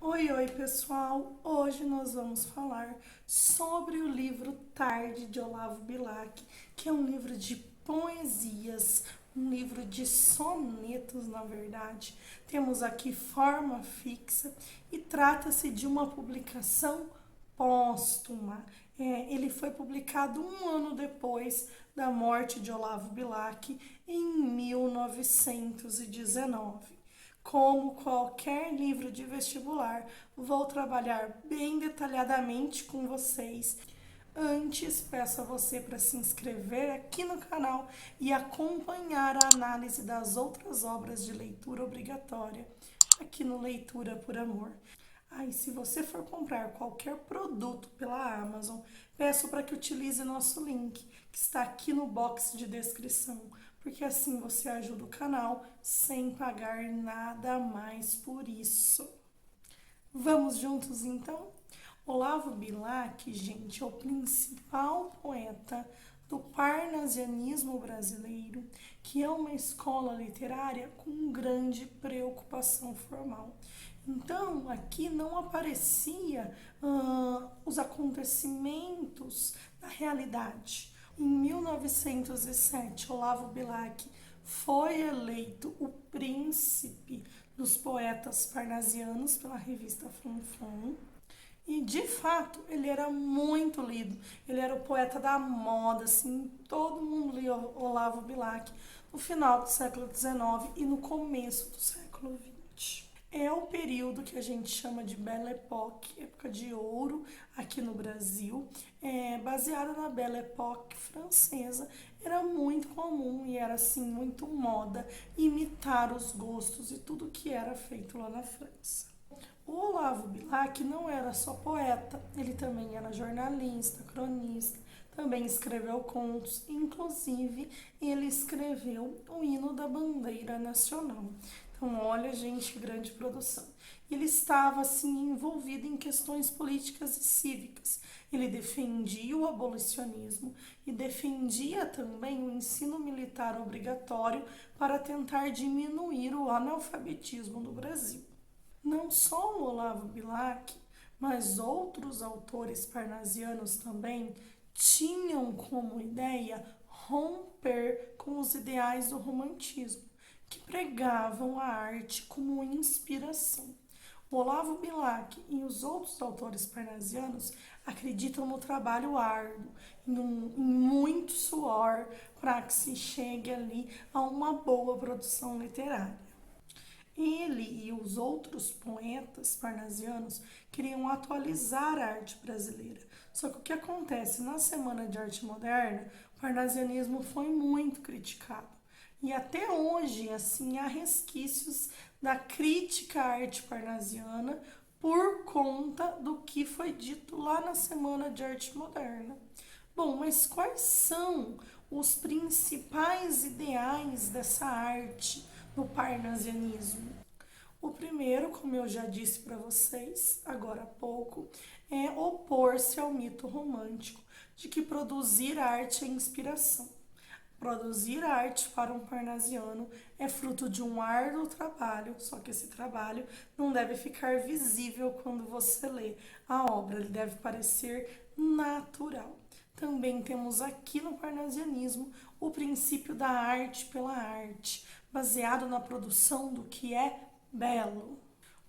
Oi, pessoal! Hoje nós vamos falar sobre o livro Tarde de Olavo Bilac, que é um livro de poesias, um livro de sonetos, na verdade. Temos aqui forma fixa e trata-se de uma publicação póstuma. Ele foi publicado um ano depois da morte de Olavo Bilac, em 1919. Como qualquer livro de vestibular, vou trabalhar bem detalhadamente com vocês. Antes, peço a você para se inscrever aqui no canal e acompanhar a análise das outras obras de leitura obrigatória aqui no Leitura por Amor. Se você for comprar qualquer produto pela Amazon, peço para que utilize nosso link, que está aqui no box de descrição, porque assim você ajuda o canal sem pagar nada mais por isso. Vamos juntos então? Olavo Bilac, gente, é o principal poeta do parnasianismo brasileiro, que é uma escola literária com grande preocupação formal. Então, aqui não aparecia os acontecimentos da realidade. Em 1907, Olavo Bilac foi eleito o príncipe dos poetas parnasianos pela revista Flonflon. E, de fato, ele era muito lido. Ele era o poeta da moda, assim, todo mundo lia Olavo Bilac no final do século XIX e no começo do século XX. É o período que a gente chama de Belle Époque, época de ouro aqui no Brasil, baseada na Belle Époque francesa. Era muito comum e era assim muito moda imitar os gostos e tudo que era feito lá na França. O Olavo Bilac não era só poeta, ele também era jornalista, cronista, também escreveu contos, inclusive ele escreveu o hino da bandeira nacional. Então, olha, gente, que grande produção. Ele estava, assim, envolvido em questões políticas e cívicas. Ele defendia o abolicionismo e defendia também o ensino militar obrigatório para tentar diminuir o analfabetismo no Brasil. Não só o Olavo Bilac, mas outros autores parnasianos também tinham como ideia romper com os ideais do romantismo, que pregavam a arte como inspiração. O Olavo Bilac e os outros autores parnasianos acreditam no trabalho árduo, em muito suor, para que se chegue ali a uma boa produção literária. Ele e os outros poetas parnasianos queriam atualizar a arte brasileira. Só que o que acontece na Semana de Arte Moderna, o parnasianismo foi muito criticado. E até hoje, assim, há resquícios da crítica à arte parnasiana por conta do que foi dito lá na Semana de Arte Moderna. Bom, mas quais são os principais ideais dessa arte no parnasianismo? O primeiro, como eu já disse para vocês agora há pouco, é opor-se ao mito romântico de que produzir arte é inspiração. Produzir arte para um parnasiano é fruto de um árduo trabalho, só que esse trabalho não deve ficar visível quando você lê a obra, ele deve parecer natural. Também temos aqui no parnasianismo o princípio da arte pela arte, baseado na produção do que é belo.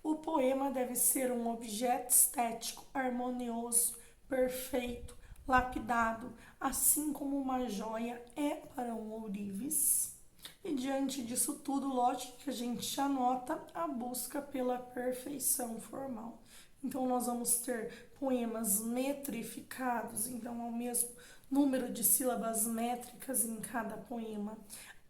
O poema deve ser um objeto estético harmonioso, perfeito, lapidado, assim como uma joia é para um ourives. E diante disso tudo, lógico que a gente já nota a busca pela perfeição formal. Então, nós vamos ter poemas metrificados, então, ao mesmo número de sílabas métricas em cada poema.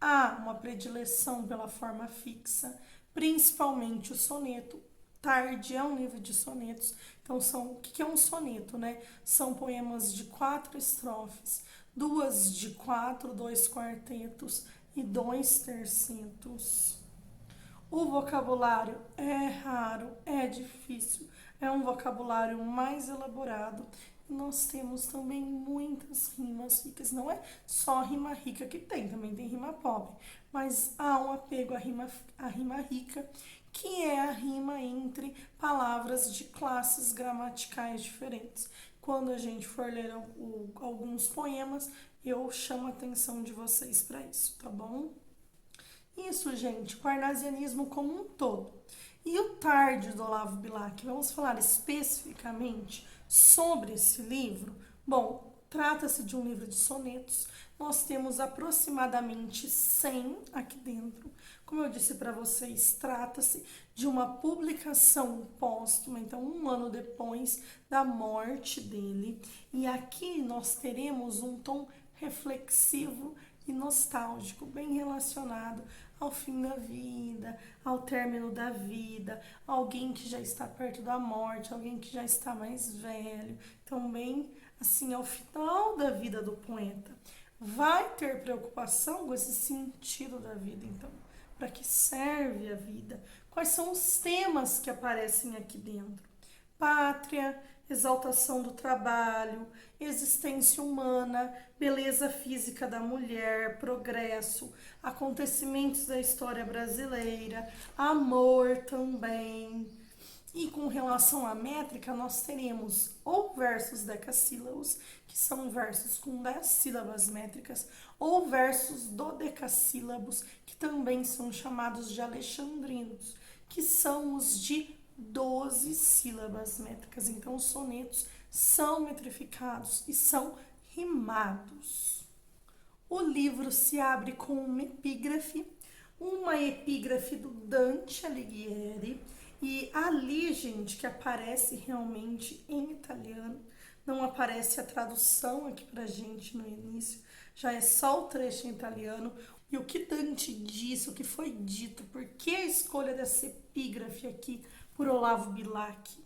Há uma predileção pela forma fixa, principalmente o soneto. Tarde é um livro de sonetos. Então, o que é um soneto, né? São poemas de 4 estrofes, 2 de 4, 2 quartetos e 2 tercetos. O vocabulário é raro, é difícil, é um vocabulário mais elaborado. E nós temos também muitas rimas ricas. Não é só rima rica que tem, também tem rima pobre. Mas há um apego à rima rica que é a rima entre palavras de classes gramaticais diferentes. Quando a gente for ler alguns poemas, eu chamo a atenção de vocês para isso, tá bom? Isso, gente, o parnasianismo como um todo. E o Tarde do Olavo Bilac, vamos falar especificamente sobre esse livro? Bom, trata-se de um livro de sonetos. Nós temos aproximadamente 100 aqui dentro. Como eu disse para vocês, trata-se de uma publicação póstuma, então 1 ano depois da morte dele. E aqui nós teremos um tom reflexivo e nostálgico, bem relacionado ao fim da vida, ao término da vida, alguém que já está perto da morte, alguém que já está mais velho. Então, bem assim, ao final da vida do poeta. Vai ter preocupação com esse sentido da vida, então. Para que serve a vida? Quais são os temas que aparecem aqui dentro? Pátria, exaltação do trabalho, existência humana, beleza física da mulher, progresso, acontecimentos da história brasileira, amor também. E com relação à métrica, nós teremos ou versos decassílabos, que são versos com 10 sílabas métricas, ou versos dodecassílabos, que também são chamados de alexandrinos, que são os de 12 sílabas métricas. Então, os sonetos são metrificados e são rimados. O livro se abre com uma epígrafe do Dante Alighieri, e ali, gente, que aparece realmente em italiano, não aparece a tradução aqui pra gente no início, já é só o trecho em italiano. E o que Dante disse, o que foi dito, por que a escolha dessa epígrafe aqui por Olavo Bilac?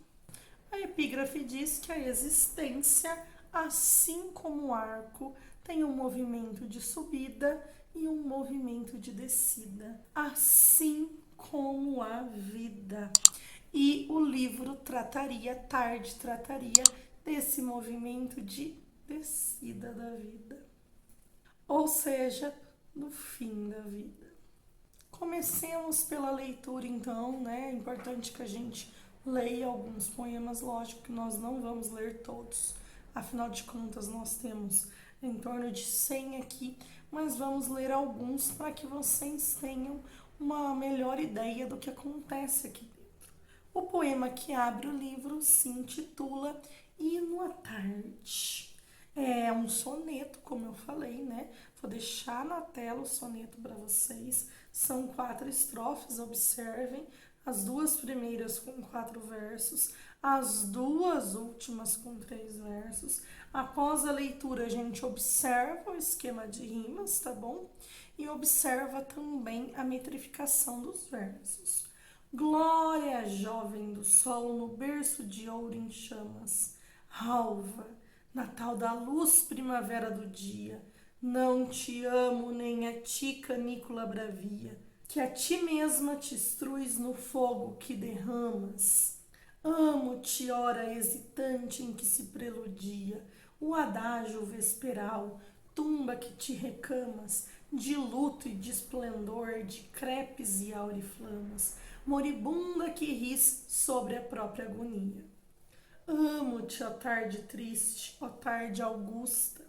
A epígrafe diz que a existência, assim como o arco, tem um movimento de subida e um movimento de descida, assim como a vida. E o livro Tarde trataria desse movimento de descida da vida, ou seja, do fim da vida. Comecemos pela leitura, então, né? É importante que a gente leia alguns poemas, lógico que nós não vamos ler todos, afinal de contas nós temos em torno de 100 aqui, mas vamos ler alguns para que vocês tenham uma melhor ideia do que acontece aqui dentro. O poema que abre o livro se intitula Hino à Tarde. É um soneto, como eu falei, né? Vou deixar na tela o soneto para vocês. São 4 estrofes, observem. As 2 primeiras com 4 versos, as 2 últimas com 3 versos. Após a leitura, a gente observa o esquema de rimas, tá bom? E observa também a metrificação dos versos. Glória, jovem do sol, no berço de ouro em chamas. Alva, Natal da luz, primavera do dia. Não te amo, nem a ti, canícula bravia, que a ti mesma te instruis no fogo que derramas. Amo-te, hora hesitante em que se preludia o adágio vesperal, tumba que te recamas, de luto e de esplendor, de crepes e auriflamas, moribunda que ris sobre a própria agonia. Amo-te, ó tarde triste, ó tarde augusta,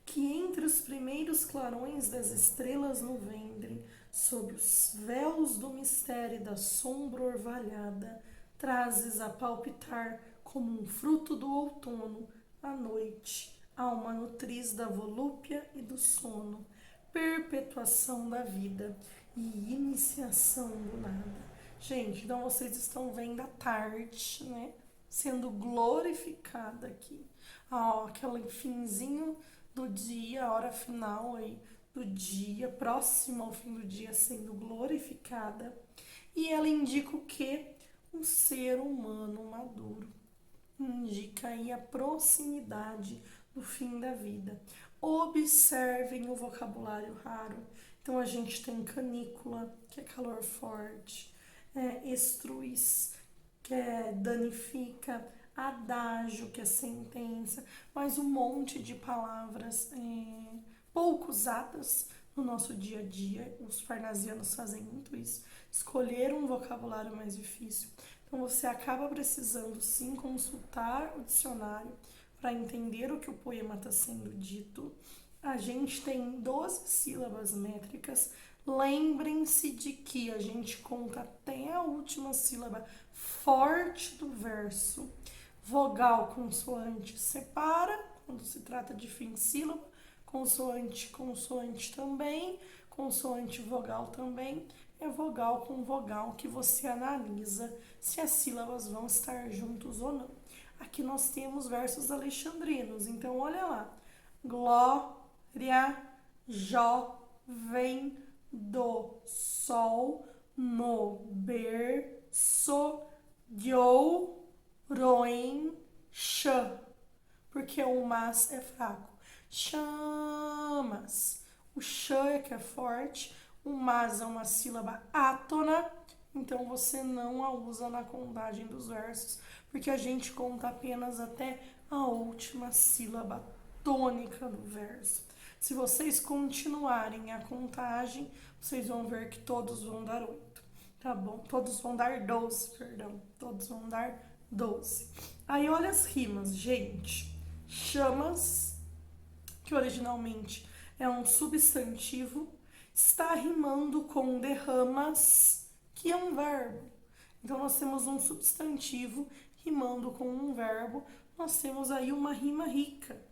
que entre os primeiros clarões das estrelas no ventre, sob os véus do mistério e da sombra orvalhada, trazes a palpitar como um fruto do outono, a noite, alma nutriz da volúpia e do sono, perpetuação da vida e iniciação do nada. Gente, então vocês estão vendo a tarde, né? Sendo glorificada aqui. Aquele finzinho do dia, a hora final aí do dia, próximo ao fim do dia, sendo glorificada. E ela indica o quê? Um ser humano maduro. Indica aí a proximidade do fim da vida. Observem o vocabulário raro. Então a gente tem canícula, que é calor forte, estruis, que danifica, adágio, que é sentença, mas um monte de palavras pouco usadas no nosso dia a dia. Os parnasianos fazem muito isso, escolher um vocabulário mais difícil. Então você acaba precisando sim consultar o dicionário para entender o que o poema está sendo dito. A gente tem 12 sílabas métricas. Lembrem-se de que a gente conta até a última sílaba forte do verso. Vogal, consoante separa, quando se trata de fim de sílaba. Consoante, consoante também. Consoante, vogal também. É vogal com vogal que você analisa se as sílabas vão estar juntos ou não. Aqui nós temos versos alexandrinos, então olha lá. Glória, jovem do sol no berço de ouroem chã, porque o mas é fraco. Chamas. O chã é que é forte, o mas é uma sílaba átona, então você não a usa na contagem dos versos, porque a gente conta apenas até a última sílaba tônica do verso. Se vocês continuarem a contagem, vocês vão ver que todos vão dar 8, tá bom? Todos vão dar 12, perdão. Todos vão dar 12. Aí olha as rimas, gente. Chamas, que originalmente é um substantivo, está rimando com derramas, que é um verbo. Então nós temos um substantivo rimando com um verbo, nós temos aí uma rima rica.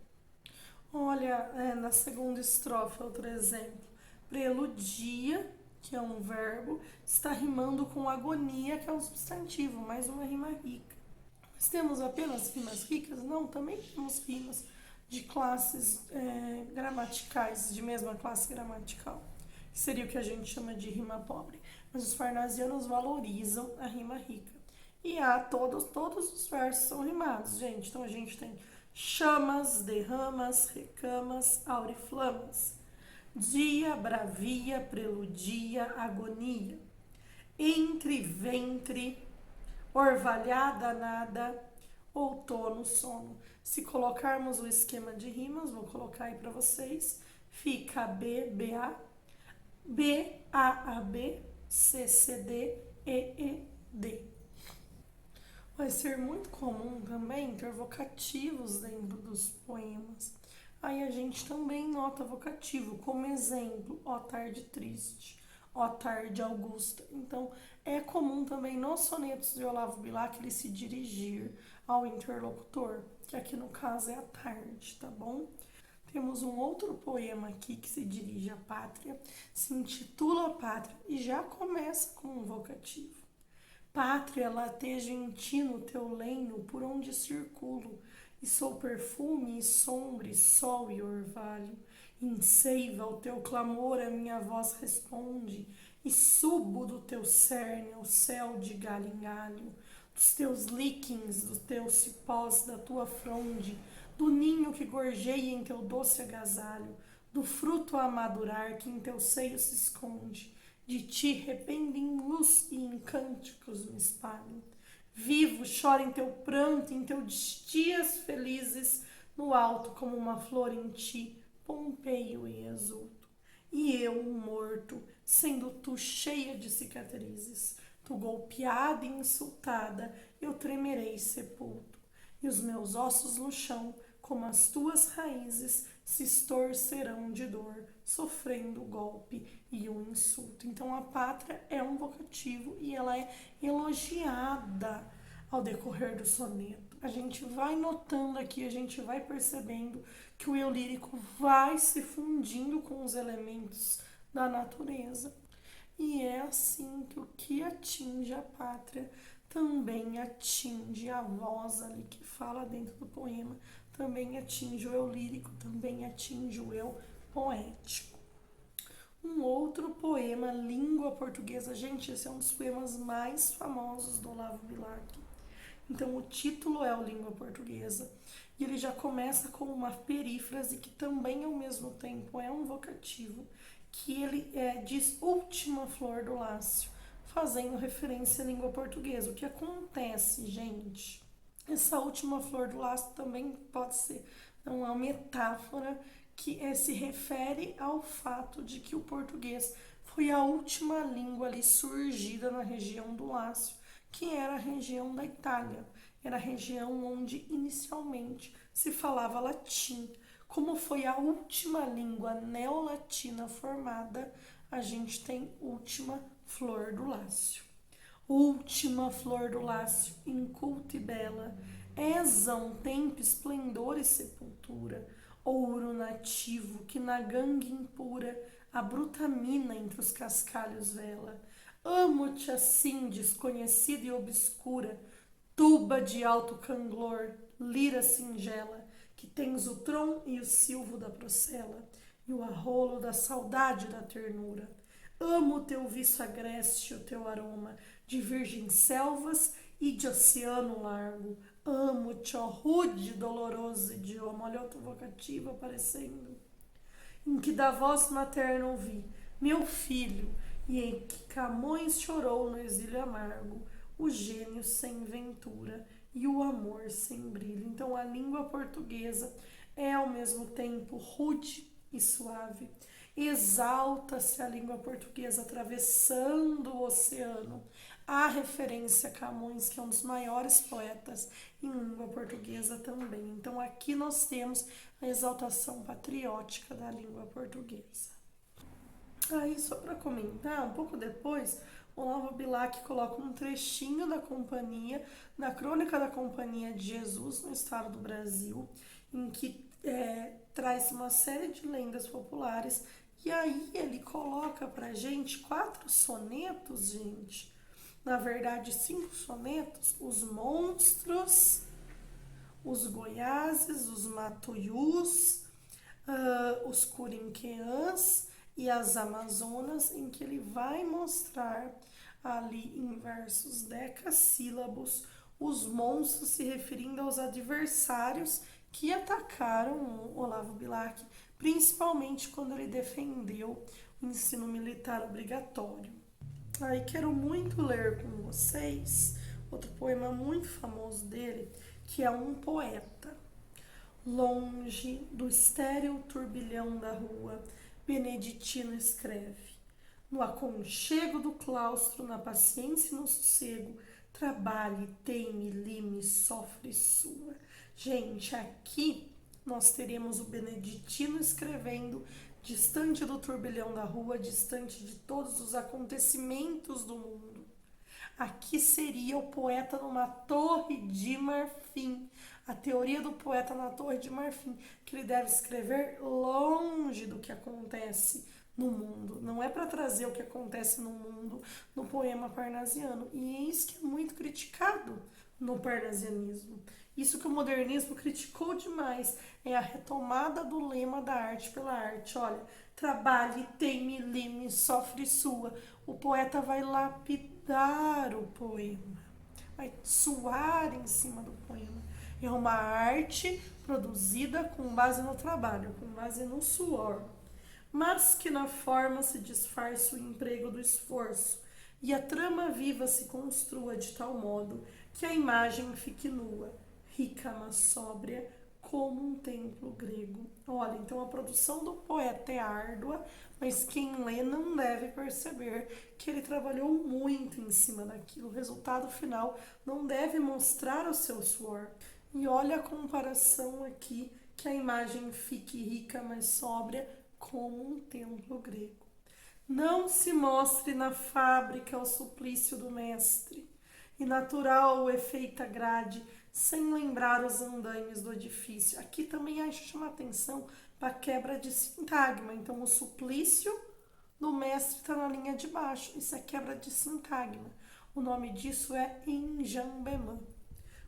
Olha, na segunda estrofe, outro exemplo. Preludia, que é um verbo, está rimando com agonia, que é um substantivo, mais uma rima rica. Mas temos apenas rimas ricas? Não, também temos rimas de classes gramaticais, de mesma classe gramatical, que seria o que a gente chama de rima pobre. Mas os parnasianos valorizam a rima rica. E todos os versos são rimados, gente. Então a gente tem chamas, derramas, recamas, auriflamas. Dia, bravia, preludia, agonia. Entre, ventre, orvalhada, nada, outono, sono. Se colocarmos o esquema de rimas, vou colocar aí para vocês, fica B, BA, B, A, AB, C, CD, E, D. Vai ser muito comum também ter vocativos dentro dos poemas. Aí a gente também nota vocativo, como exemplo, ó tarde triste, ó tarde augusta. Então, é comum também nos sonetos de Olavo Bilac ele se dirigir ao interlocutor, que aqui no caso é a tarde, tá bom? Temos um outro poema aqui que se dirige à pátria, se intitula Pátria e já começa com um vocativo. Pátria, latejo em ti no teu lenho, por onde circulo, e sou perfume e sombra, e sol e orvalho. Em seiva ao teu clamor a minha voz responde, e subo do teu cerne ao céu de galho em galho, dos teus líquens, dos teus cipós, da tua fronde, do ninho que gorjeia em teu doce agasalho, do fruto a madurar que em teu seio se esconde. De ti rependem luz e em cânticos me espalho. Vivo, choro em teu pranto, em teus dias felizes, no alto como uma flor em ti, pompeio e exulto. E eu, morto, sendo tu cheia de cicatrizes, tu golpeada e insultada, eu tremerei sepulto. E os meus ossos no chão, como as tuas raízes, se estorcerão de dor, sofrendo o golpe e o insulto. Então a pátria é um vocativo e ela é elogiada ao decorrer do soneto. A gente vai notando aqui, a gente vai percebendo que o eu lírico vai se fundindo com os elementos da natureza. E é assim que o que atinge a pátria também atinge a voz ali que fala dentro do poema, também atinge o eu lírico, também atinge o eu poético. Um outro poema, Língua Portuguesa. Gente, esse é um dos poemas mais famosos do Olavo Bilac. Então, o título é o Língua Portuguesa. E ele já começa com uma perífrase que também, ao mesmo tempo, é um vocativo, que ele diz última flor do lácio, fazendo referência à língua portuguesa. O que acontece, gente? Essa última flor do lácio também pode ser uma metáfora que se refere ao fato de que o português foi a última língua ali surgida na região do Lácio, que era a região da Itália. Era a região onde inicialmente se falava latim. Como foi a última língua neolatina formada, a gente tem última flor do Lácio. Última flor do Lácio, inculta e bela, exam tempo, esplendor e sepultura, ouro nativo que na gangue impura a bruta mina entre os cascalhos vela. Amo-te assim, desconhecida e obscura, tuba de alto canglor, lira singela, que tens o tron e o silvo da procela, e o arrolo da saudade e da ternura. Amo o teu viço agreste, o teu aroma, de virgens selvas e de oceano largo. Amo-te, ó rude e doloroso idioma. Olha outra vocativa aparecendo. Em que da voz materna ouvi, meu filho, e em que Camões chorou no exílio amargo, o gênio sem ventura e o amor sem brilho. Então a língua portuguesa é ao mesmo tempo rude e suave. Exalta-se a língua portuguesa atravessando o oceano. Há referência a Camões, que é um dos maiores poetas em língua portuguesa também. Então aqui nós temos a exaltação patriótica da língua portuguesa. Aí, só para comentar, um pouco depois, Olavo Bilac coloca um trechinho da companhia, da crônica da Companhia de Jesus no estado do Brasil, em que traz uma série de lendas populares, e aí ele coloca pra gente 4 sonetos, gente. Na verdade, 5 sonetos, os monstros, os goiáses, os matuiús, os curinqueãs e as amazonas, em que ele vai mostrar ali em versos decassílabos os monstros se referindo aos adversários que atacaram o Olavo Bilac, principalmente quando ele defendeu o ensino militar obrigatório. Aí quero muito ler com vocês outro poema muito famoso dele, que é Um Poeta. Longe do estéril turbilhão da rua, Beneditino escreve. No aconchego do claustro, na paciência e no sossego, trabalhe, teme, lime, sofre sua. Gente, aqui nós teremos o Beneditino escrevendo, distante do turbilhão da rua, distante de todos os acontecimentos do mundo. Aqui seria o poeta numa torre de marfim. A teoria do poeta na torre de marfim, que ele deve escrever longe do que acontece no mundo. Não é para trazer o que acontece no mundo no poema parnasiano. E é isso que é muito criticado no parnasianismo. Isso que o modernismo criticou demais é a retomada do lema da arte pela arte. Olha, trabalhe, teme, lime, sofre sua. O poeta vai lapidar o poema, vai suar em cima do poema. É uma arte produzida com base no trabalho, com base no suor, mas que na forma se disfarça o emprego do esforço e a trama viva se construa de tal modo que a imagem fique nua, rica, mas sóbria, como um templo grego. Olha, então a produção do poeta é árdua, mas quem lê não deve perceber que ele trabalhou muito em cima daquilo. O resultado final não deve mostrar o seu suor. E olha a comparação aqui, que a imagem fique rica, mas sóbria, como um templo grego. Não se mostre na fábrica o suplício do mestre, e natural o efeito agrade, sem lembrar os andaimes do edifício. Aqui também acho chamar atenção para a quebra de sintagma. Então, o suplício do mestre está na linha de baixo. Isso é quebra de sintagma. O nome disso é enjambemã.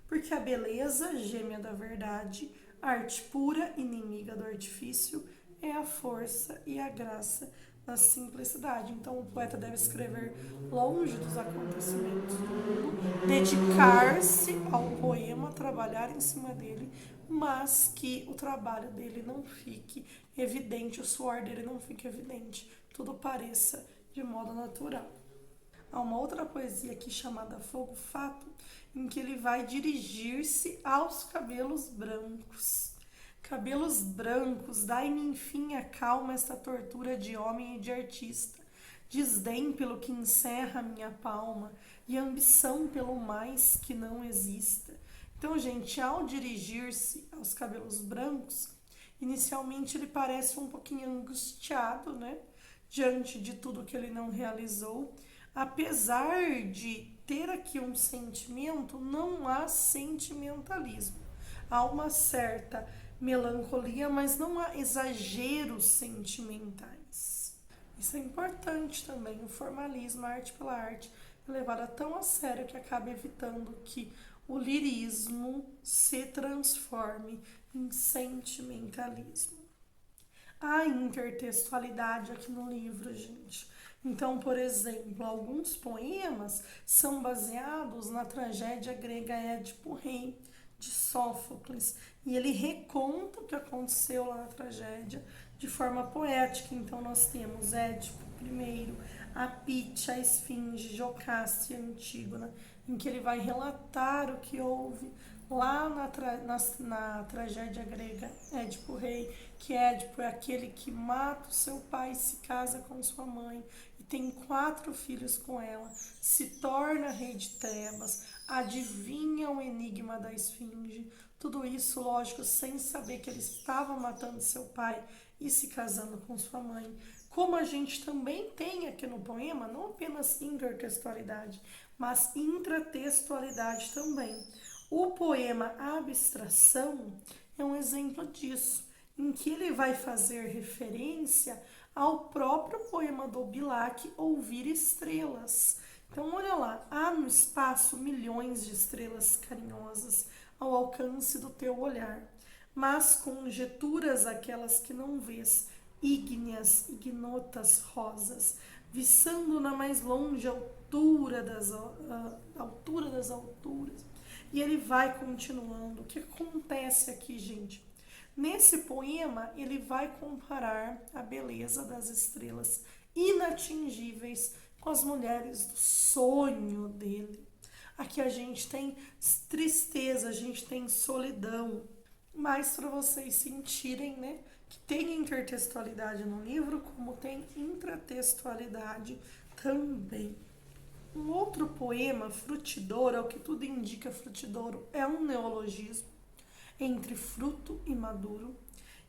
Porque a beleza, gêmea da verdade, a arte pura, inimiga do artifício, é a força e a graça da simplicidade. Então o poeta deve escrever longe dos acontecimentos do mundo, dedicar-se ao poema, trabalhar em cima dele, mas que o trabalho dele não fique evidente, o suor dele não fique evidente, tudo pareça de modo natural. Há uma outra poesia aqui chamada Fogo Fato, em que ele vai dirigir-se aos cabelos brancos. Cabelos brancos, dai-me enfim a calma esta tortura de homem e de artista. Desdém pelo que encerra minha palma e ambição pelo mais que não exista. Então, gente, ao dirigir-se aos cabelos brancos, inicialmente ele parece um pouquinho angustiado, né? Diante de tudo que ele não realizou. Apesar de ter aqui um sentimento, não há sentimentalismo. Há uma certa melancolia, mas não há exageros sentimentais. Isso é importante também. O formalismo, a arte pela arte, é levada tão a sério que acaba evitando que o lirismo se transforme em sentimentalismo. Há intertextualidade aqui no livro, gente. Então, por exemplo, alguns poemas são baseados na tragédia grega Édipo Rei, de Sófocles, e ele reconta o que aconteceu lá na tragédia de forma poética. Então, nós temos Édipo I, a Pite, a Esfinge, Jocasta e Antígona, em que ele vai relatar o que houve lá na tragédia grega Édipo Rei, que Édipo é aquele que mata o seu pai e se casa com sua mãe e tem 4 filhos com ela, se torna rei de Tebas, adivinha o enigma da esfinge, tudo isso, lógico, sem saber que ele estava matando seu pai e se casando com sua mãe. Como a gente também tem aqui no poema, não apenas intertextualidade, mas intratextualidade também. O poema Abstração é um exemplo disso, em que ele vai fazer referência ao próprio poema do Bilac, Ouvir Estrelas. Então, olha lá, há no espaço milhões de estrelas carinhosas ao alcance do teu olhar, mas conjecturas aquelas que não vês, ígneas, ignotas rosas, viçando na mais longe altura das alturas. E ele vai continuando. O que acontece aqui, gente? Nesse poema, ele vai comparar a beleza das estrelas inatingíveis com as mulheres do sonho dele. Aqui a gente tem tristeza, a gente tem solidão, mas para vocês sentirem, né, que tem intertextualidade no livro, como tem intratextualidade também. Um outro poema, Frutidouro, ao que tudo indica, Frutidouro é um neologismo entre fruto e maduro.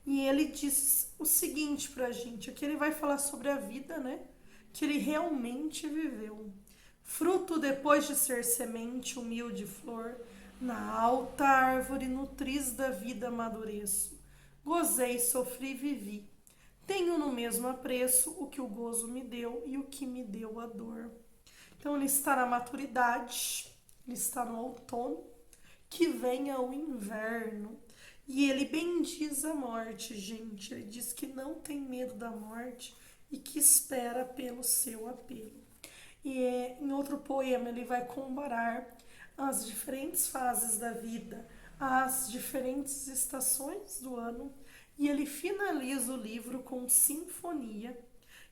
E ele diz o seguinte pra gente, aqui ele vai falar sobre a vida, né? Que ele realmente viveu. Fruto depois de ser semente, humilde flor, na alta árvore nutriz da vida amadureço. Gozei, sofri, vivi. Tenho no mesmo apreço o que o gozo me deu e o que me deu a dor. Então ele está na maturidade, ele está no outono, que venha o inverno. E ele bendiz a morte, gente. Ele diz que não tem medo da morte e que espera pelo seu apelo. E em outro poema ele vai comparar as diferentes fases da vida, as diferentes estações do ano, e ele finaliza o livro com Sinfonia,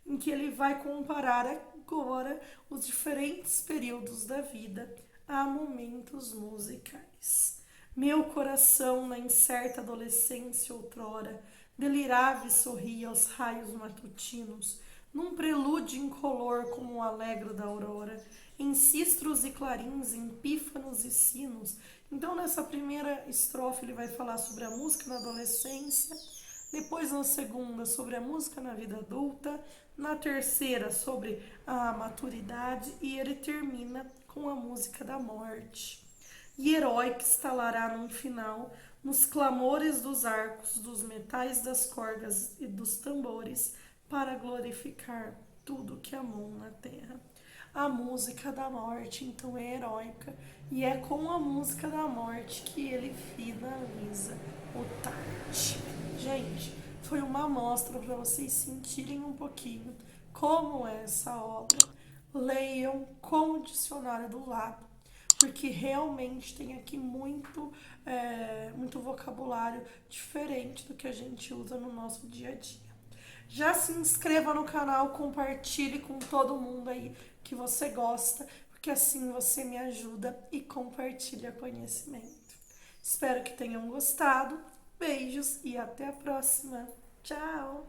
em que ele vai comparar agora os diferentes períodos da vida a momentos musicais. Meu coração, na incerta adolescência outrora, delirava e sorria aos raios matutinos, num prelúdio incolor como o alegro da aurora, em cistros e clarins, em pífanos e sinos. Então, nessa primeira estrofe, ele vai falar sobre a música na adolescência, depois, na segunda, sobre a música na vida adulta, na terceira, sobre a maturidade, e ele termina com a música da morte. E herói que estalará num final, nos clamores dos arcos, dos metais das cordas e dos tambores, para glorificar tudo que amou na terra. A música da morte, então, é heróica, e é com a música da morte que ele finaliza o Tarte. Gente, foi uma amostra para vocês sentirem um pouquinho como é essa obra. Leiam com o dicionário do lado, porque realmente tem aqui muito vocabulário diferente do que a gente usa no nosso dia a dia. Já se inscreva no canal, compartilhe com todo mundo aí que você gosta, porque assim você me ajuda e compartilha conhecimento. Espero que tenham gostado. Beijos e até a próxima. Tchau!